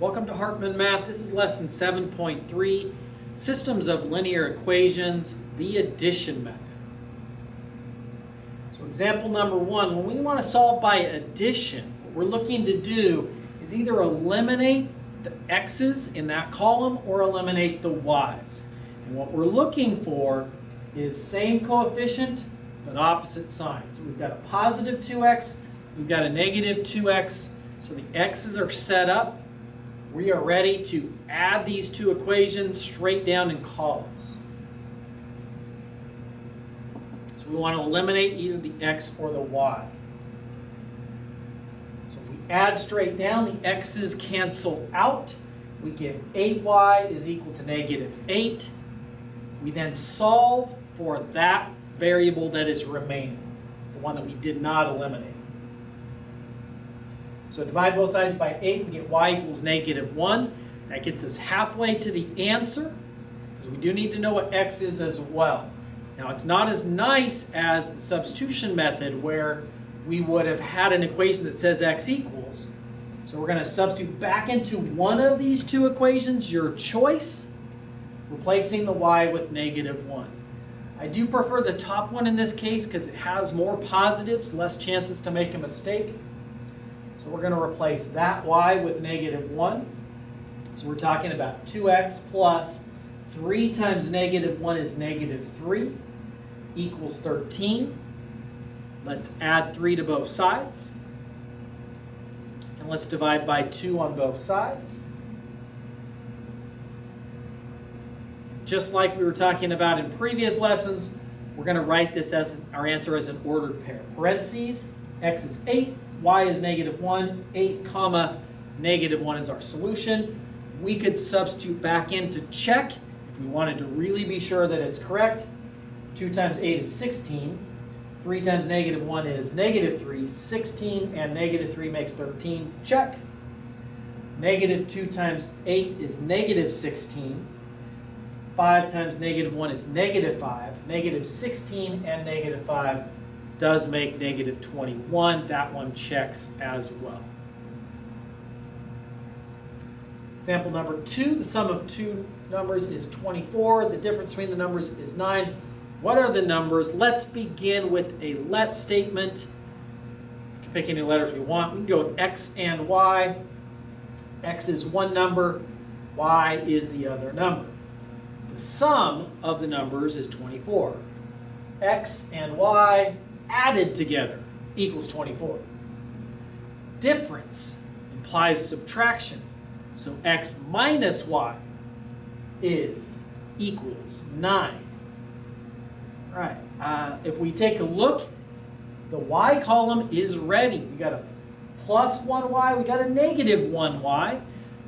Welcome to Hartman Math. This is lesson 7.3, Systems of Linear Equations, the addition method. So example number 1, when we want to solve by addition, what we're looking to do is either eliminate the x's in that column or eliminate the y's. And what we're looking for is same coefficient but opposite sign. So we've got a positive 2x, we've got a negative 2x, so the x's are set up. We are ready to add these two equations straight down in columns. So we want to eliminate either the x or the y. So if we add straight down, the x's cancel out. We get 8y is equal to negative 8. We then solve for that variable that is remaining, the one that we did not eliminate. So divide both sides by 8, we get y equals negative 1. That gets us halfway to the answer, because we do need to know what x is as well. Now it's not as nice as the substitution method where we would have had an equation that says x equals. So we're going to substitute back into one of these two equations, your choice, replacing the y with negative 1. I do prefer the top one in this case because it has more positives, less chances to make a mistake. So we're going to replace that y with negative 1. So we're talking about 2x plus 3 times negative 1 is negative 3 equals 13. Let's add 3 to both sides. And let's divide by 2 on both sides. Just like we were talking about in previous lessons, we're going to write this as our answer as an ordered pair. Parentheses, x is 8. Y is negative 1, 8 comma negative 1 is our solution. We could substitute back in to check if we wanted to really be sure that it's correct. 2 times 8 is 16. 3 times negative 1 is negative 3. 16 and negative 3 makes 13. Check. Negative 2 times 8 is negative 16. 5 times negative 1 is negative 5. Negative 16 and negative 5 does make negative 21. That one checks as well. Example number 2, the sum of two numbers is 24. The difference between the numbers is 9. What are the numbers? Let's begin with a let statement. We can pick any letters we want. We can go with x and y. X is one number, y is the other number. The sum of the numbers is 24. X and y added together equals 24. Difference implies subtraction. So x minus y is equals 9. All right. If we take a look, the y column is ready. We got a plus 1y, we got a negative 1y.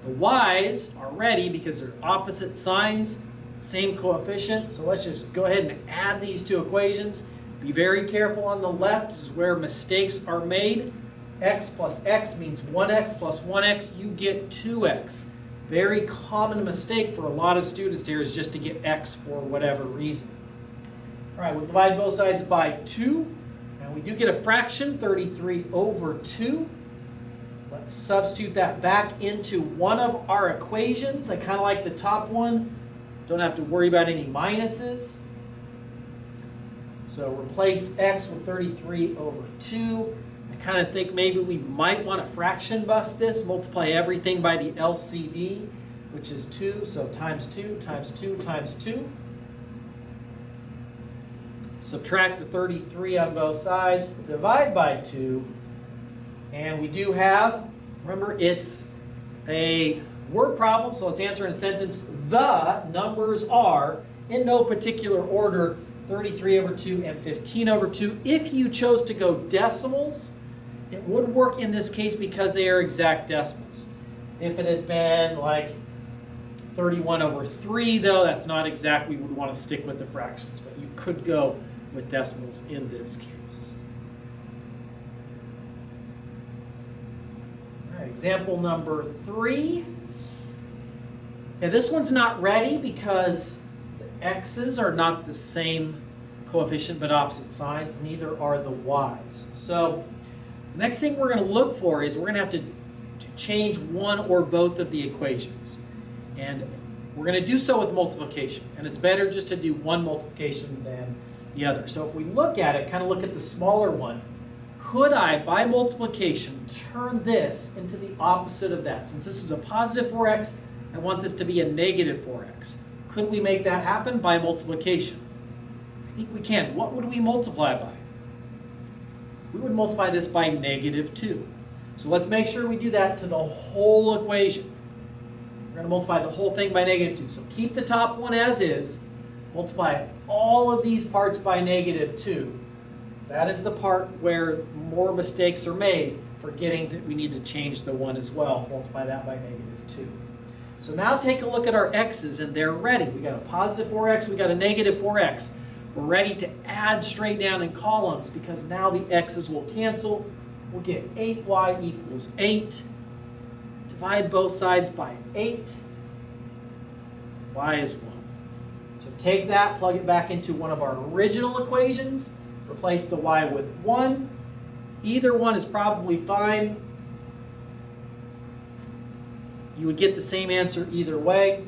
The y's are ready because they're opposite signs, same coefficient. So let's just go ahead and add these two equations. Be very careful on the left is where mistakes are made. X plus x means 1x plus 1x, you get 2x. Very common mistake for a lot of students here is just to get x for whatever reason. All right, we'll divide both sides by 2. And we do get a fraction, 33 over 2. Let's substitute that back into one of our equations. I kind of like the top one. Don't have to worry about any minuses. So replace x with 33 over 2. I kind of think maybe we might want to fraction bust this, multiply everything by the LCD, which is 2. So times 2 times 2 times 2. Subtract the 33 on both sides, divide by 2. And we do have, remember, it's a word problem, so let's answer in a sentence. The numbers are, in no particular order, 33 over 2 and 15 over 2. If you chose to go decimals, it would work in this case because they are exact decimals. If it had been like 31 over 3, though, that's not exact. We would want to stick with the fractions, but you could go with decimals in this case. All right, example number 3. Now this one's not ready because the x's are not the same coefficient but opposite signs. Neither are the y's. So the next thing we're going to look for is we're going to have to change one or both of the equations. And we're going to do so with multiplication. And it's better just to do one multiplication than the other. So if we look at it, kind of look at the smaller one, could I, by multiplication, turn this into the opposite of that? Since this is a positive 4x, I want this to be a negative 4x. Could we make that happen by multiplication? I think we can. What would we multiply by? We would multiply this by negative 2. So let's make sure we do that to the whole equation. We're going to multiply the whole thing by negative 2. So keep the top one as is. Multiply all of these parts by negative 2. That is the part where more mistakes are made, forgetting that we need to change the 1 as well. Multiply that by negative 2. So now take a look at our x's, and they're ready. We got a positive 4x, we got a negative 4x. We're ready to add straight down in columns because now the x's will cancel. We'll get 8y equals 8. Divide both sides by 8. Y is 1. So take that, plug it back into one of our original equations. Replace the y with 1. Either one is probably fine. You would get the same answer either way.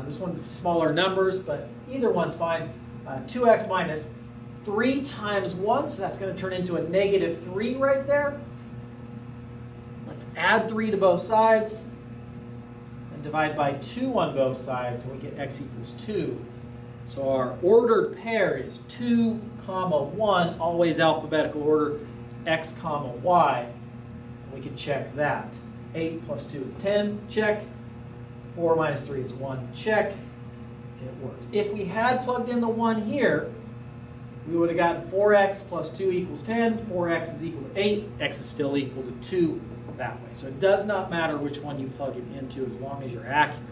This one's smaller numbers, but either one's fine. 2x minus 3 times 1, so that's going to turn into a negative 3 right there. Let's add 3 to both sides and divide by 2 on both sides, and we get x equals 2. So our ordered pair is 2, 1, always alphabetical order, x, y. And we can check that. 8 plus 2 is 10, check. 4 minus 3 is 1, check. It works. If we had plugged in the 1 here, we would have gotten 4x plus 2 equals 10, 4x is equal to 8, x is still equal to 2 that way. So it does not matter which one you plug it into as long as you're accurate.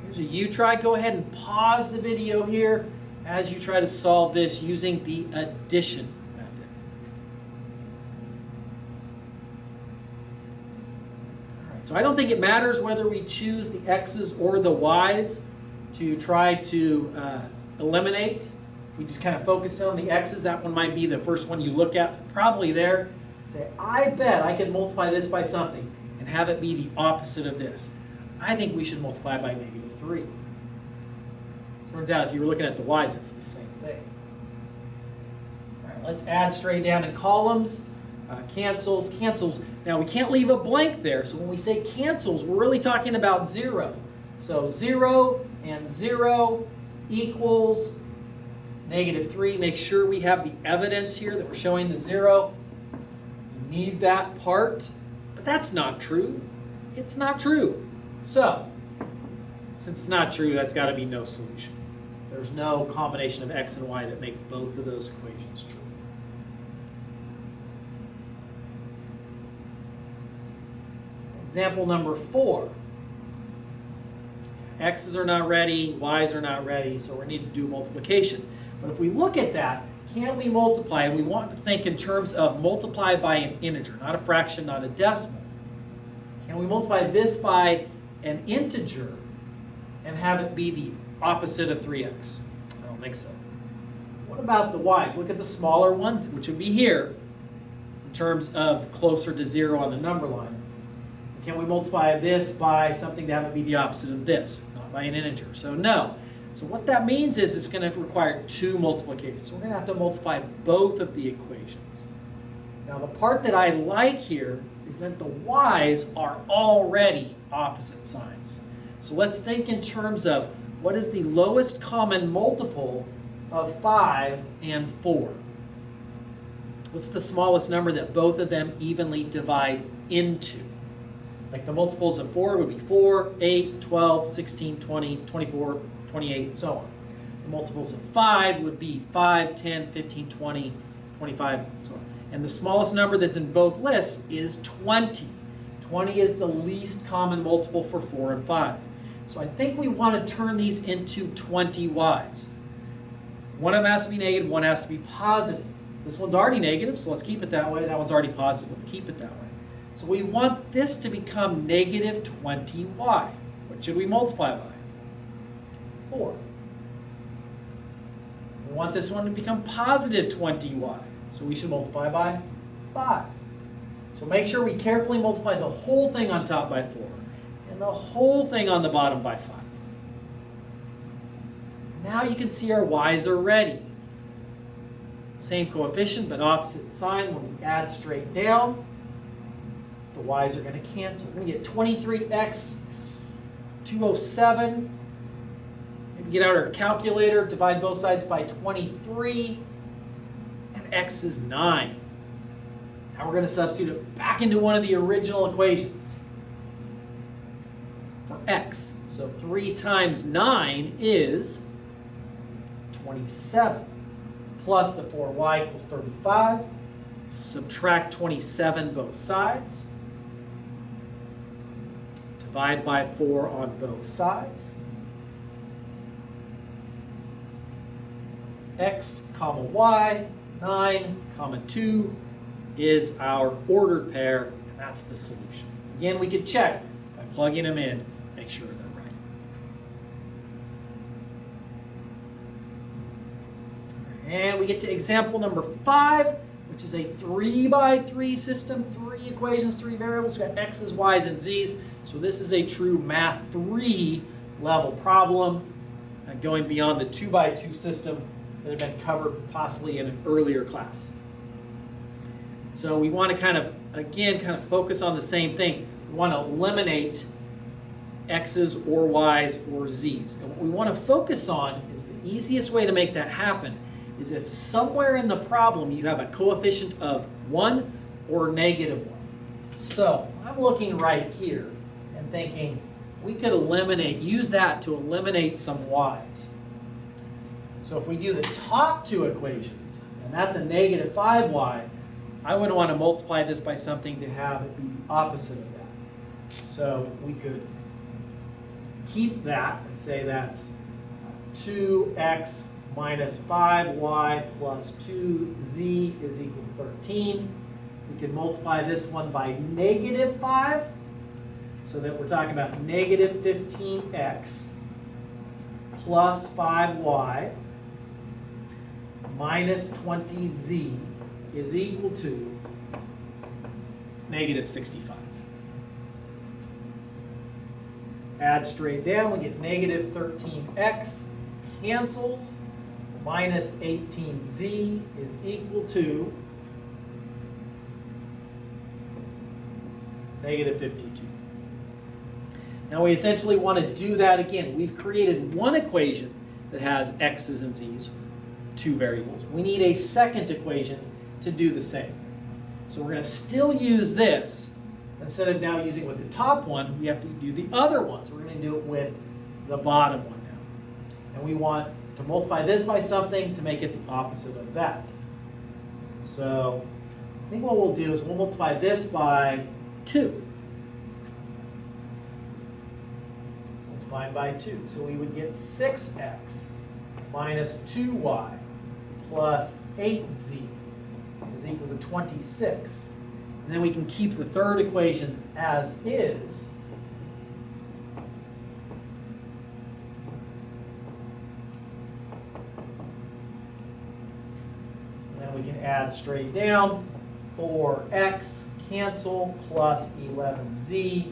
Here's a you try. Go ahead and pause the video here as you try to solve this using the addition method. All right, so I don't think it matters whether we choose the x's or the y's to try to eliminate. If we just kind of focused on the x's, that one might be the first one you look at. So probably there. Say, I bet I could multiply this by something and have it be the opposite of this. I think we should multiply by negative 3. Turns out if you were looking at the y's, it's the same thing. All right, let's add straight down in columns. Cancels, cancels. Now we can't leave a blank there, so when we say cancels, we're really talking about 0. So 0 and 0 equals negative 3. Make sure we have the evidence here that we're showing the 0. You need that part, but that's not true. It's not true. So, since it's not true, that's got to be no solution. There's no combination of x and y that make both of those equations true. Example number 4. X's are not ready, y's are not ready, so we need to do multiplication. But if we look at that, can we multiply? And we want to think in terms of multiply by an integer, not a fraction, not a decimal. Can we multiply this by an integer and have it be the opposite of 3x? I don't think so. What about the y's? Look at the smaller one, which would be here, in terms of closer to 0 on the number line. Can we multiply this by something to have it be the opposite of this? Not by an integer. So no. So what that means is it's going to require 2 multiplications. So we're going to have to multiply both of the equations. Now the part that I like here is that the y's are already opposite signs. So let's think in terms of what is the lowest common multiple of 5 and 4? What's the smallest number that both of them evenly divide into? Like the multiples of 4 would be 4, 8, 12, 16, 20, 24, 28, and so on. The multiples of 5 would be 5, 10, 15, 20, 25, and so on. And the smallest number that's in both lists is 20. 20 is the least common multiple for 4 and 5. So I think we want to turn these into 20y's. One of them has to be negative, one has to be positive. This one's already negative, so let's keep it that way. That one's already positive, let's keep it that way. So we want this to become negative 20y. What should we multiply by? 4. We want this one to become positive 20y. So we should multiply by 5. So make sure we carefully multiply the whole thing on top by 4 and the whole thing on the bottom by 5. Now you can see our y's are ready. Same coefficient but opposite sign. When we add straight down, the y's are going to cancel. We're going to get 23x 207. Maybe get out our calculator, divide both sides by 23, and x is 9. Now we're going to substitute it back into one of the original equations for x. So 3 times 9 is 27, plus the 4y equals 35. Subtract 27 both sides. Divide by 4 on both sides. X comma y, 9 comma 2 is our ordered pair, and that's the solution. Again, we could check by plugging them in, make sure they're right. And we get to example number 5, which is a 3x3 system, 3 equations, 3 variables. We've got x's, y's, and z's. So this is a true Math 3 level problem, going beyond the 2x2 system that had been covered possibly in an earlier class. So we want to kind of focus on the same thing. We want to eliminate x's or y's or z's. And what we want to focus on is the easiest way to make that happen is if somewhere in the problem you have a coefficient of 1 or negative 1. So I'm looking right here and thinking we could use that to eliminate some y's. So if we do the top 2 equations, and that's a negative 5y, I would want to multiply this by something to have it be the opposite of that. So we could keep that and say that's 2x minus 5y plus 2z is equal to 13. We could multiply this one by negative 5, so that we're talking about negative 15x plus 5y minus 20z is equal to negative 65. Add straight down, we get negative 13x cancels, minus 18z is equal to negative 52. Now we essentially want to do that again. We've created one equation that has x's and z's, 2 variables. We need a second equation to do the same. So we're going to still use this. Instead of now using with the top one, we have to do the other one. So we're going to do it with the bottom one now. And we want to multiply this by something to make it the opposite of that. So I think what we'll do is we'll multiply this by 2. Multiplying by 2. So we would get 6x minus 2y plus 8z is equal to 26. And then we can keep the third equation as is. And then we can add straight down. 4x cancel plus 11z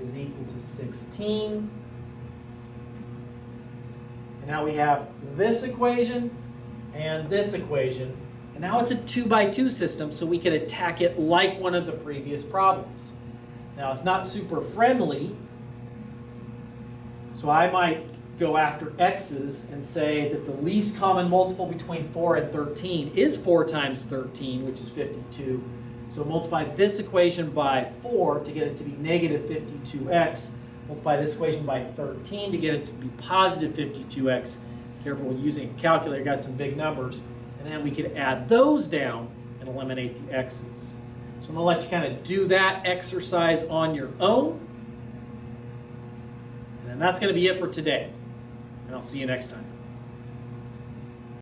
is equal to 16. And now we have this equation and this equation. And now it's a 2x2 system, so we can attack it like one of the previous problems. Now it's not super friendly, so I might go after x's and say that the least common multiple between 4 and 13 is 4 times 13, which is 52. So multiply this equation by 4 to get it to be negative 52x. Multiply this equation by 13 to get it to be positive 52x. Careful when using a calculator, got some big numbers. And then we could add those down and eliminate the x's. So I'm going to let you kind of do that exercise on your own. And then that's going to be it for today. And I'll see you next time.